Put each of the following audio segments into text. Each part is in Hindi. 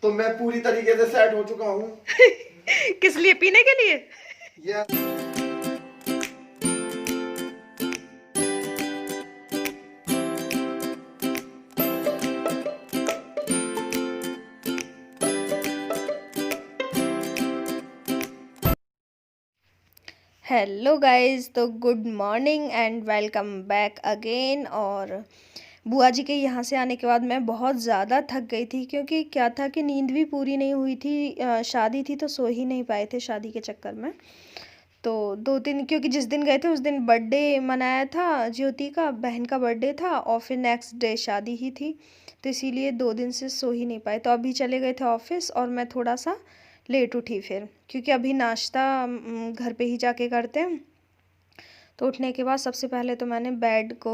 तो मैं पूरी तरीके से सेट हो चुका हूँ। किस लिए? पीने के लिए? ये हेलो गाइस, तो good morning and welcome back again. और बुआ जी के यहाँ से आने के बाद मैं बहुत ज़्यादा थक गई थी, क्योंकि क्या था कि नींद भी पूरी नहीं हुई थी। शादी थी तो सो ही नहीं पाए थे शादी के चक्कर में। तो 2 दिन, क्योंकि जिस दिन गए थे उस दिन बर्थडे मनाया था, ज्योति का बहन का बर्थडे था, और फिर नेक्स्ट डे शादी ही थी। तो इसीलिए 2 दिन से सो ही नहीं पाए। तो अभी चले गए थे ऑफिस और मैं थोड़ा सा लेट उठी फिर, क्योंकि अभी नाश्ता घर पे ही जाके करते हैं। तो उठने के बाद सबसे पहले तो मैंने बेड को,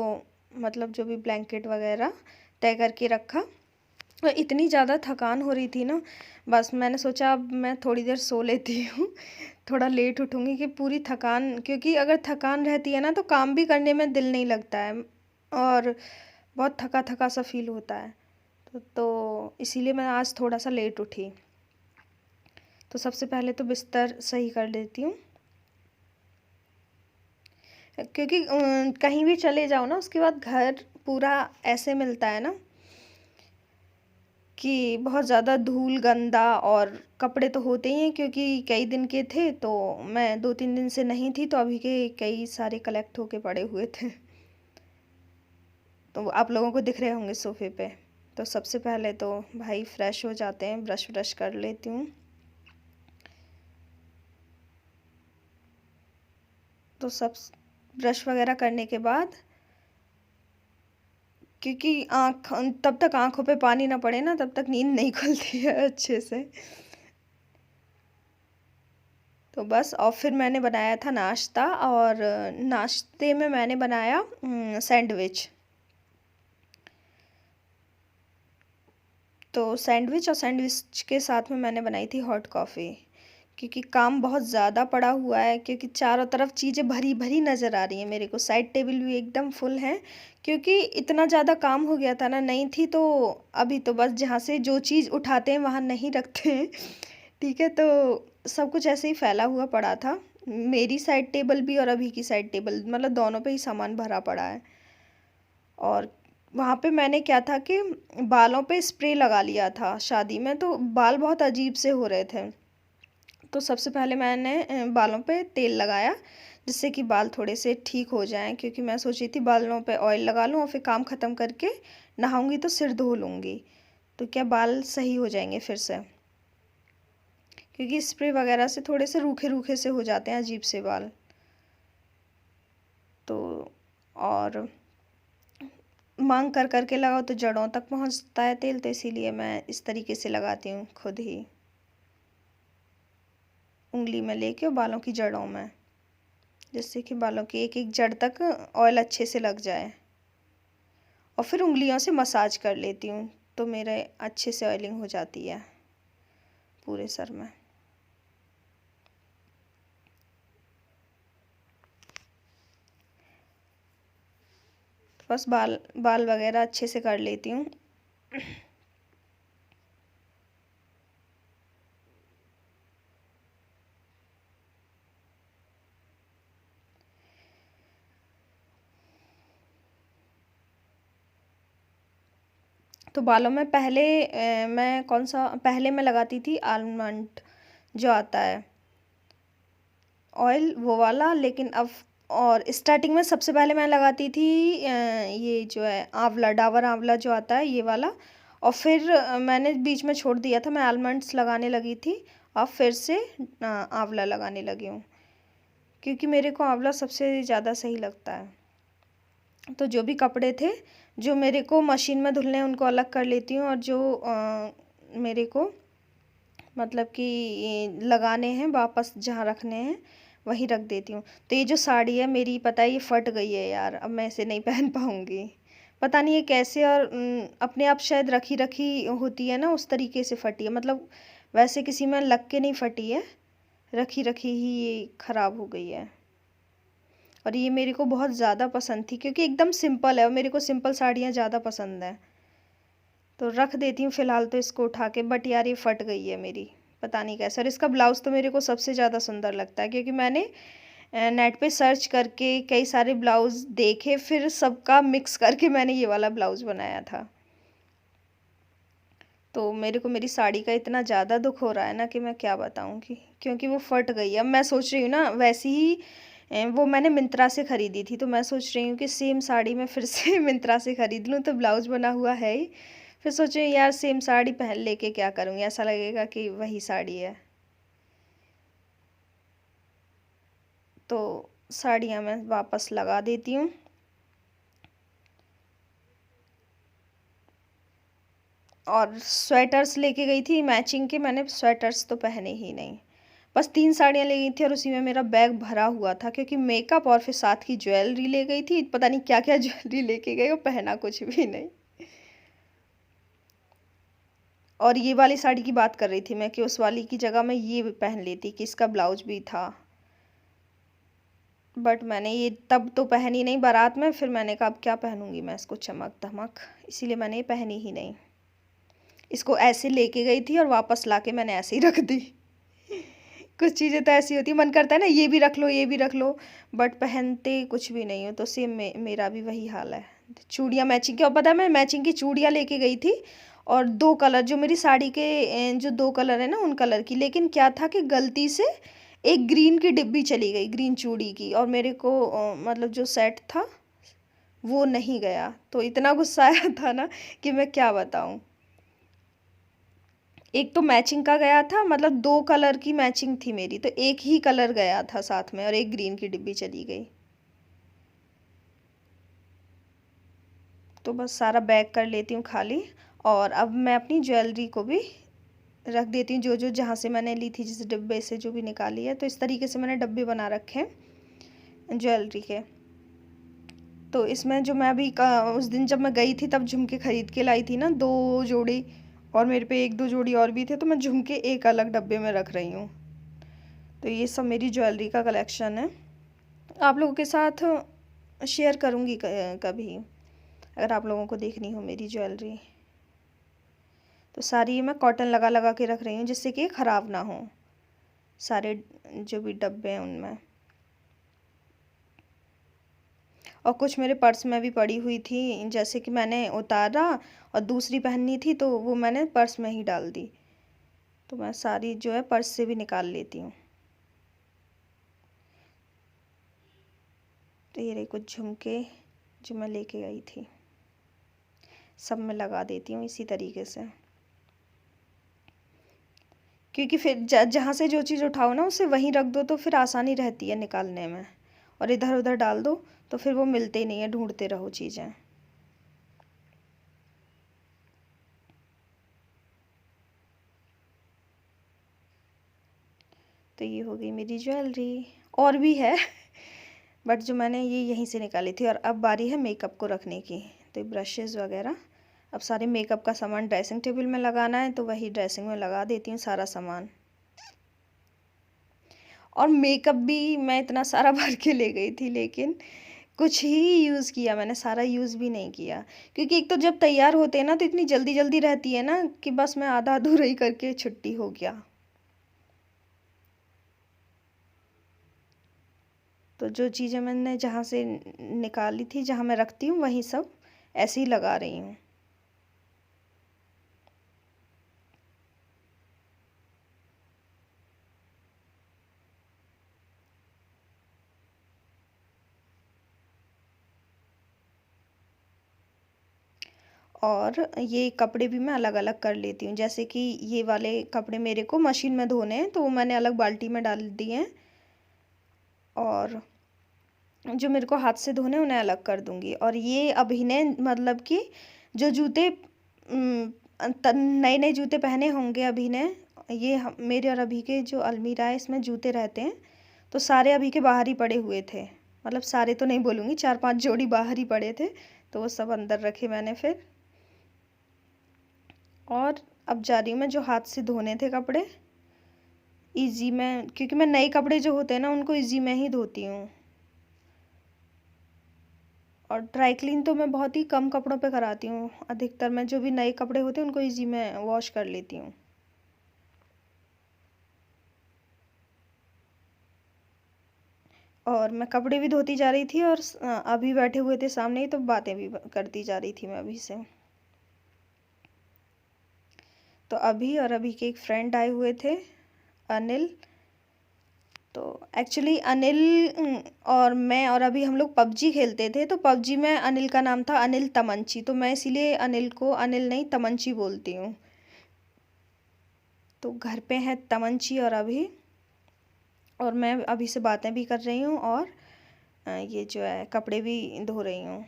मतलब जो भी ब्लैंकेट वगैरह तय करके रखा। और इतनी ज़्यादा थकान हो रही थी ना, बस मैंने सोचा अब मैं थोड़ी देर सो लेती हूँ। थोड़ा लेट उठूँगी कि पूरी थकान, क्योंकि अगर थकान रहती है ना तो काम भी करने में दिल नहीं लगता है, और बहुत थका थका सा फील होता है। तो इसीलिए मैं आज थोड़ा सा लेट उठी। तो सबसे पहले तो बिस्तर सही कर लेती हूँ, क्योंकि कहीं भी चले जाओ ना उसके बाद घर पूरा ऐसे मिलता है ना कि बहुत ज़्यादा धूल गंदा, और कपड़े तो होते ही हैं क्योंकि कई दिन के थे। तो मैं 2-3 दिन से नहीं थी, तो अभी के कई सारे कलेक्ट होके पड़े हुए थे। तो आप लोगों को दिख रहे होंगे सोफे पे। तो सबसे पहले तो भाई फ्रेश हो जाते हैं, ब्रश ब्रश कर लेती हूँ। तो सब ब्रश वगैरह करने के बाद, क्योंकि आँख, तब तक आँखों पे पानी ना पड़े ना तब तक नींद नहीं खुलती है अच्छे से। तो बस, और फिर मैंने बनाया था नाश्ता, और नाश्ते में मैंने बनाया सैंडविच। तो सैंडविच, और सैंडविच के साथ में मैंने बनाई थी हॉट कॉफ़ी, क्योंकि काम बहुत ज़्यादा पड़ा हुआ है, क्योंकि चारों तरफ चीज़ें भरी भरी नज़र आ रही हैं मेरे को। साइड टेबल भी एकदम फुल है, क्योंकि इतना ज़्यादा काम हो गया था ना, नहीं थी तो। अभी तो बस जहाँ से जो चीज़ उठाते हैं वहाँ नहीं रखते हैं। ठीक है, तो सब कुछ ऐसे ही फैला हुआ पड़ा था। मेरी साइड टेबल भी और अभी की साइड टेबल, मतलब दोनों पे ही सामान भरा पड़ा है। और वहाँ पे मैंने क्या था कि बालों पे स्प्रे लगा लिया था शादी में, तो बाल बहुत अजीब से हो रहे थे। तो सबसे पहले मैंने बालों पे तेल लगाया, जिससे कि बाल थोड़े से ठीक हो जाएं, क्योंकि मैं सोची थी बालों पे ऑयल लगा लूँ और फिर काम ख़त्म करके नहाऊंगी तो सिर धो लूँगी, तो क्या बाल सही हो जाएंगे फिर से। क्योंकि स्प्रे वगैरह से थोड़े से रूखे रूखे से हो जाते हैं, अजीब से बाल। तो और मांग कर करके लगाओ तो जड़ों तक पहुंचता है तेल, तो इसीलिए मैं इस तरीके से लगाती हूँ खुद ही, उंगली में लेके और बालों की जड़ों में, जिससे कि बालों की एक एक जड़ तक ऑयल अच्छे से लग जाए। और फिर उंगलियों से मसाज कर लेती हूँ, तो मेरे अच्छे से ऑयलिंग हो जाती है पूरे सर में। तो बस बाल बाल वगैरह अच्छे से कर लेती हूँ। तो बालों में पहले मैं कौन सा, पहले मैं लगाती थी आलमंड जो आता है ऑयल, वो वाला। लेकिन अब, और स्टार्टिंग में सबसे पहले मैं लगाती थी ये जो है आंवला, डाबर आंवला जो आता है ये वाला। और फिर मैंने बीच में छोड़ दिया था, मैं आलमंड्स लगाने लगी थी। अब फिर से आंवला लगाने लगी हूँ, क्योंकि मेरे को आंवला सबसे ज़्यादा सही लगता है। तो जो भी कपड़े थे जो मेरे को मशीन में धुलने हैं उनको अलग कर लेती हूँ, और जो मेरे को, मतलब कि ये लगाने हैं वापस जहाँ रखने हैं वहीं रख देती हूँ। तो ये जो साड़ी है मेरी, पता है ये फट गई है यार, अब मैं इसे नहीं पहन पाऊँगी। पता नहीं ये कैसे, और अपने आप शायद रखी रखी होती है ना, उस तरीके से फटी है। मतलब वैसे किसी में लग के नहीं फटी है, रखी रखी ही ये ख़राब हो गई है। और ये मेरे को बहुत ज़्यादा पसंद थी, क्योंकि एकदम सिंपल है और मेरे को सिंपल साड़ियाँ ज़्यादा पसंद है। तो रख देती हूँ फ़िलहाल तो इसको उठा के। बट यार ये फट गई है मेरी, पता नहीं कैसे। और इसका ब्लाउज़ तो मेरे को सबसे ज़्यादा सुंदर लगता है, क्योंकि मैंने नेट पे सर्च करके कई सारे ब्लाउज़ देखे, फिर सबका मिक्स करके मैंने ये वाला ब्लाउज़ बनाया था। तो मेरे को मेरी साड़ी का इतना ज़्यादा दुख हो रहा है ना कि मैं क्या बताऊँ, कि क्योंकि वो फट गई है। अब मैं सोच रही हूँ ना, वैसी ही वो मैंने मिंत्रा से ख़रीदी थी, तो मैं सोच रही हूँ कि सेम साड़ी मैं फिर से मिंत्रा से ख़रीद लूँ, तो ब्लाउज़ बना हुआ है ही। फिर सोच रही हूँ यार सेम साड़ी पहन लेके क्या करूँगी, ऐसा लगेगा कि वही साड़ी है। तो साड़ियाँ मैं वापस लगा देती हूँ। और स्वेटर्स लेके गई थी मैचिंग के, मैंने स्वेटर्स तो पहने ही नहीं। बस 3 साड़ियाँ ले गई थी और उसी में मेरा बैग भरा हुआ था, क्योंकि मेकअप और फिर साथ की ज्वेलरी ले गई थी। पता नहीं क्या-क्या ज्वेलरी लेके गई और पहना कुछ भी नहीं। और ये वाली साड़ी की बात कर रही थी मैं, कि उस वाली की जगह मैं ये भी पहन लेती, कि इसका ब्लाउज भी था। बट मैंने ये तब तो पहनी नहीं बारात में, फिर मैंने कहा अब क्या पहनूंगी मैं इसको चमक-धमक, इसीलिए मैंने ये पहनी ही नहीं। इसको ऐसे लेके गई थी और वापस लाके मैंने ऐसे ही रख दी। कुछ चीज़ें तो ऐसी होती है, मन करता है ना ये भी रख लो, ये भी रख लो, बट पहनते कुछ भी नहीं हो। तो सेम मेरा भी वही हाल है। चूड़ियाँ मैचिंग की, और पता है मैं मैचिंग की चूड़ियाँ लेके गई थी, और 2 कलर जो मेरी साड़ी के जो 2 कलर है ना उन कलर की। लेकिन क्या था कि गलती से एक ग्रीन की डिब्बी चली गई, ग्रीन चूड़ी की, और मेरे को मतलब जो सेट था वो नहीं गया। तो इतना गुस्सा आया था ना कि मैं क्या बताऊँ। एक तो मैचिंग का गया था, मतलब 2 कलर की मैचिंग थी मेरी, तो एक ही कलर गया था साथ में, और एक ग्रीन की डिब्बी चली गई। तो बस सारा बैग कर लेती हूँ खाली, और अब मैं अपनी ज्वेलरी को भी रख देती हूँ, जो जो जहाँ से मैंने ली थी, जिस डिब्बे से जो भी निकाली है। तो इस तरीके से मैंने डब्बे बना रखे हैं ज्वेलरी के। तो इसमें जो मैं अभी उस दिन जब मैं गई थी तब झुमके खरीद के लाई थी ना, 2 जोड़ी, और मेरे पे 1-2 जोड़ी और भी थे, तो मैं झुमके एक अलग डब्बे में रख रही हूँ। तो ये सब मेरी ज्वेलरी का कलेक्शन है, आप लोगों के साथ शेयर करूँगी कभी, अगर आप लोगों को देखनी हो मेरी ज्वेलरी। तो सारी ये मैं कॉटन लगा लगा के रख रही हूँ, जिससे कि ख़राब ना हो सारे जो भी डब्बे हैं उनमें। और कुछ मेरे पर्स में भी पड़ी हुई थी, जैसे कि मैंने उतारा और दूसरी पहननी थी, तो वो मैंने पर्स में ही डाल दी। तो मैं सारी जो है पर्स से भी निकाल लेती हूँ। तो ये रही कुछ झुमके जो मैं लेके गई थी, सब मैं लगा देती हूँ इसी तरीके से, क्योंकि फिर जहाँ से जो चीज़ उठाओ ना उसे वहीं रख दो, तो फिर आसानी रहती है निकालने में। और इधर उधर डाल दो तो फिर वो मिलते ही नहीं है, ढूंढते रहो चीज़ें। तो ये हो गई मेरी ज्वेलरी, और भी है बट जो मैंने ये यहीं से निकाली थी। और अब बारी है मेकअप को रखने की। तो ब्रशेज़ वगैरह, अब सारे मेकअप का सामान ड्रेसिंग टेबल में लगाना है, तो वही ड्रेसिंग में लगा देती हूँ सारा सामान। और मेकअप भी मैं इतना सारा भर के ले गई थी, लेकिन कुछ ही यूज़ किया मैंने, सारा यूज़ भी नहीं किया। क्योंकि एक तो जब तैयार होते हैं ना तो इतनी जल्दी जल्दी रहती है ना, कि बस मैं आधा अधूरा ही करके छुट्टी हो गया। तो जो चीज़ें मैंने जहाँ से निकाली थी, जहाँ मैं रखती हूँ, वहीं सब ऐसे ही लगा रही हूँ। और ये कपड़े भी मैं अलग अलग कर लेती हूँ, जैसे कि ये वाले कपड़े मेरे को मशीन में धोने हैं, तो वो मैंने अलग बाल्टी में डाल दिए हैं। और जो मेरे को हाथ से धोने उन्हें अलग कर दूंगी। और ये अभिनय, मतलब कि जो जूते नए नए जूते पहने होंगे अभी ने, ये मेरे और अभी के जो अलमीरा है इसमें जूते रहते हैं, तो सारे अभी के बाहर ही पड़े हुए थे। मतलब सारे तो नहीं बोलूँगी, 4-5 जोड़ी बाहर ही पड़े थे, तो वो सब अंदर रखे मैंने फिर। और अब जा रही हूँ मैं जो हाथ से धोने थे कपड़े, इजी में, क्योंकि मैं नए कपड़े जो होते हैं ना उनको इजी में ही धोती हूँ। और ड्राई क्लीन तो मैं बहुत ही कम कपड़ों पे कराती हूँ। अधिकतर मैं जो भी नए कपड़े होते हैं उनको इजी मैं वॉश कर लेती हूँ। और मैं कपड़े भी धोती जा रही थी और अभी बैठे हुए थे सामने ही, तो बातें भी करती जा रही थी मैं अभी से। तो अभी और अभी के एक फ्रेंड आए हुए थे, अनिल। तो एक्चुअली अनिल और मैं और अभी हम लोग पबजी खेलते थे, तो पबजी में अनिल का नाम था अनिल तमंची, तो मैं इसीलिए अनिल को अनिल नहीं तमंची बोलती हूँ। तो घर पे हैं तमंची और अभी, और मैं अभी से बातें भी कर रही हूँ और ये जो है कपड़े भी धो रही हूँ।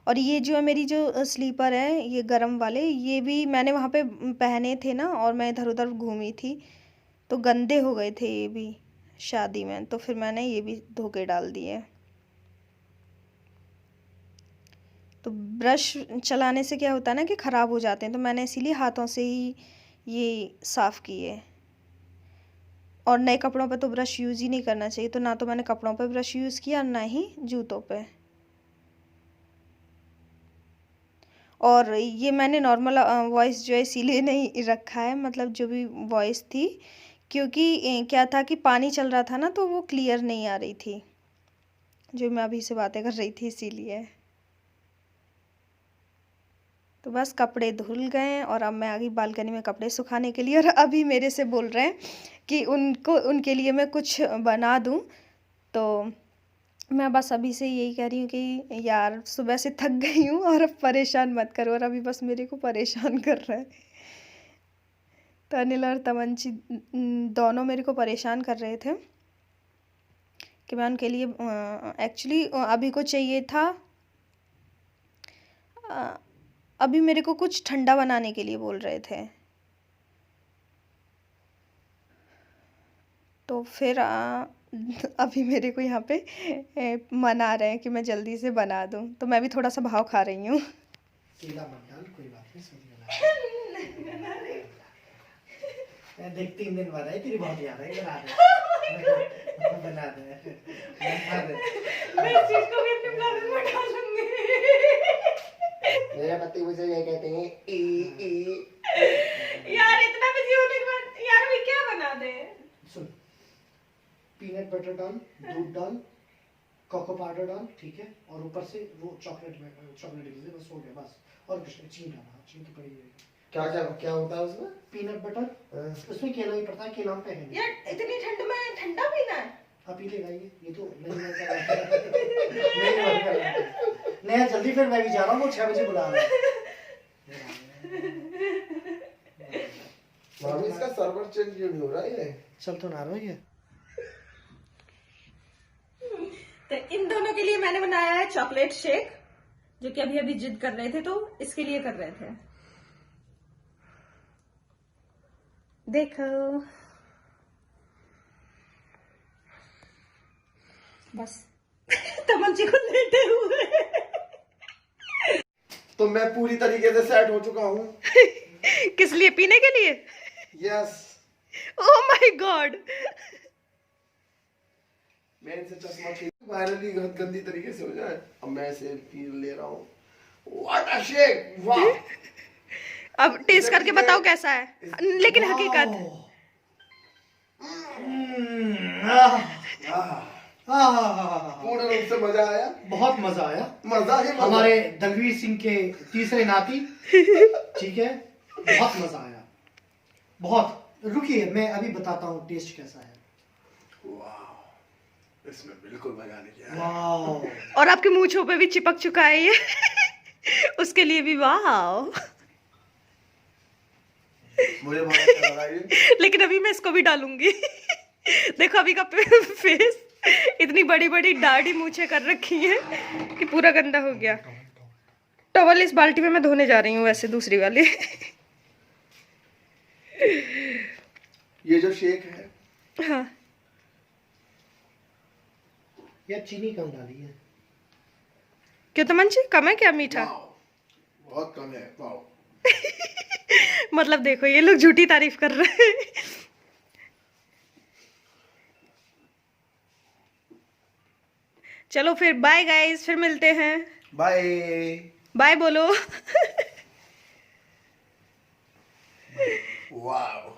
और ये जो है मेरी जो स्लीपर है, ये गरम वाले, ये भी मैंने वहाँ पे पहने थे ना, और मैं इधर उधर घूमी थी तो गंदे हो गए थे ये भी शादी में, तो फिर मैंने ये भी धो के डाल दिए। तो ब्रश चलाने से क्या होता है ना कि ख़राब हो जाते हैं, तो मैंने इसीलिए हाथों से ही ये साफ़ किए। और नए कपड़ों पे तो ब्रश यूज़ ही नहीं करना चाहिए, तो ना तो मैंने कपड़ों पे ब्रश यूज़ किया, ना ही जूतों पे। और ये मैंने नॉर्मल वॉइस जो है इसीलिए नहीं रखा है, मतलब जो भी वॉइस थी, क्योंकि क्या था कि पानी चल रहा था ना, तो वो क्लियर नहीं आ रही थी जो मैं अभी से बातें कर रही थी, इसीलिए। तो बस कपड़े धुल गए और अब मैं आ गई बालकनी में कपड़े सुखाने के लिए, और अभी मेरे से बोल रहे हैं कि उनके लिए मैं कुछ बना दूं। तो मैं बस अभी से यही कह रही हूँ कि यार सुबह से थक गई हूँ और अब परेशान मत करो, और अभी बस मेरे को परेशान कर रहा है। तो अनिल और तमंची दोनों मेरे को परेशान कर रहे थे कि मैं उनके लिए एक्चुअली अभी को चाहिए था, अभी मेरे को कुछ ठंडा बनाने के लिए बोल रहे थे। तो फिर अभी मेरे को यहाँ पे मना रहे हैं कि मैं जल्दी से बना दूँ, तो मैं भी थोड़ा सा भाव खा रही हूँ। केला मत डाल, कोई बात नहीं, सब्जी बना ले। मैं देख 3 दिन बाद आई, तेरी बहुत याद है, बना दे बना दे। मैं इस चीज को भी अपने ब्लॉग में डालूंगी। मेरे पति मुझे ये कहते हैं ई यार इतना बिजी होने के बाद यार अभी क्या बना दे। सुन, पीनट बटर डाल, दूध डाल, कोको पाउडर डाल, ठीक है, और ऊपर से वो चॉकलेट दे, बस हो गया, बस। और कुछ नहीं, चीनी डालना, चीनी तो पड़ी है। क्या क्या क्या होता है उसमें? पीनट बटर, उसमें केला ही पड़ता है, केला हम पे है। यार इतनी ठंड में ठंडा पीना है? आप पी लेगा ये तो नहीं नहीं, जल्दी फिर मैं भी जा रहा हूँ, वो 6 बजे बुला रहा है। भाभी इसका सर्वर चेंज क्यों नहीं हो रहा है? चल तो ना रहा है। तो इन दोनों के लिए मैंने बनाया है चॉकलेट शेक, जो कि अभी अभी जिद कर रहे थे, तो इसके लिए कर रहे थे। देखो बस तमंची को लेटे हुए। तो मैं पूरी तरीके से सेट हो चुका हूँ। किस लिए? पीने के लिए? यस। Oh my God. मैं इनसे चश्मा खींच वायरली गंदी तरीके से हो जाए। अब मैं इसे पी ले रहा हूँ। What a shake! वाह! अब टेस्ट करके बताओ कैसा है, लेकिन हकीकत। पूर्ण रूप से मजा आया। बहुत मजा आया, मजा ही मजा। हमारे दलवीर सिंह के तीसरे नाती, ठीक है, बहुत मजा आया, बहुत। रुकिए, मैं अभी बताता हूँ टेस्ट कैसा है। वाह, इसमें बिल्कुल मजा नहीं आया। वाह, और आपके मूंछों पे भी चिपक चुका है ये। उसके लिए भी वाह। मुझे बहुत अच्छा लगा ये। लेकिन अभी मैं इसको भी डालूंगी। देखो अभी का फेस, इतनी बड़ी बड़ी दाढ़ी मूछें कर रखी है कि पूरा गंदा हो गया। टॉवल इस बाल्टी में मैं धोने जा रही हूँ, वैसे दूसरी वाली। ये जो शेक है, हाँ, यार चीनी कम डाली है। क्यों तमंची, कम है क्या मीठा? वाह, बहुत कम है। वाह, मतलब देखो ये लोग झूठी तारीफ कर रहे हैं। चलो फिर बाय गाइस, फिर मिलते हैं। बाय। बाय बोलो। वाओ।